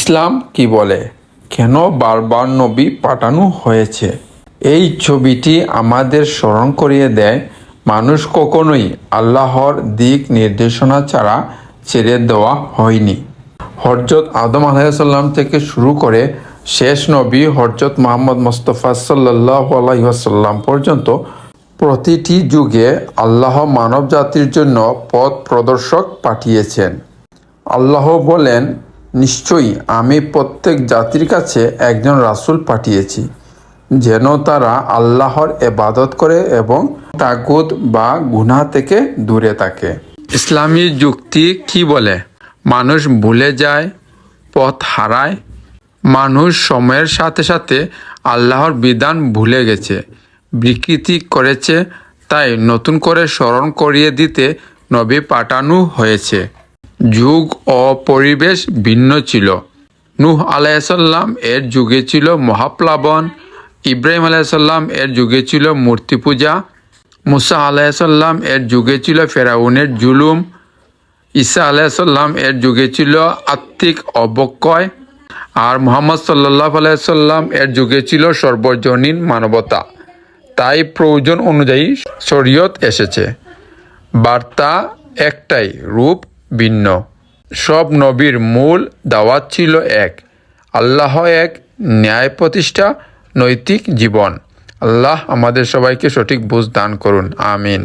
ইসলাম কি বলে, কেন বারবার নবী পাঠানো হয়েছে? এই ছবিটি আমাদের স্মরণ করিয়ে দেয় মানুষ কখনোই আল্লাহর দিক নির্দেশনা ছাড়া ছেড়ে দেওয়া হয়নি। হযরত আদম আলাইহিসসালাম থেকে শুরু করে শেষ নবী হযরত মুহাম্মদ মুস্তাফা সাল্লাল্লাহু আলাইহি ওয়াসাল্লাম পর্যন্ত প্রতিটি যুগে আল্লাহ মানব জাতির জন্য পথ প্রদর্শক পাঠিয়েছেন। আল্লাহ বলেন, নিশ্চয়ই আমি প্রত্যেক জাতির কাছে একজন রাসূল পাঠিয়েছি, যেন তারা আল্লাহর ইবাদত করে এবং তাগুত বা গুনাহ থেকে দূরে থাকে। ইসলামী যুক্তি কি বলে? মানুষ ভুলে যায়, পথ হারায়। মানুষ সময়ের সাথে সাথে আল্লাহর বিধান ভুলে গেছে, বিকৃতি করেছে। তাই নতুন করে স্মরণ করিয়ে দিতে নবী পাঠানো হয়েছে। যুগ ও পরিবেশ ভিন্ন ছিল। নূহ আলাইহিসসালাম এর যুগে ছিল মহাপ্লাবন, ইব্রাহিম আলাইহিসসালাম এর যুগে ছিল মূর্তি পূজা, মুসা আলাইহিসসালাম এর যুগে ছিল ফেরাউনের জুলুম, ঈসা আলাইহিসসালাম এর যুগে ছিল আত্মিক অবক্ষয়, আর মুহাম্মদ সাল্লাল্লাহু আলাইহি সাল্লাম এর যুগে ছিল সর্বজনীন মানবতা। তাই প্রয়োজন অনুযায়ী শরীয়ত এসেছে। বার্তা একটাই, রূপ ভিন্ন। সব নবীর মূল দাওয়াত ছিল এক, আল্লাহ এক, ন্যায় প্রতিষ্ঠা, নৈতিক জীবন। আল্লাহ আমাদের সবাইকে সঠিক বুঝ দান করুন। আমিন।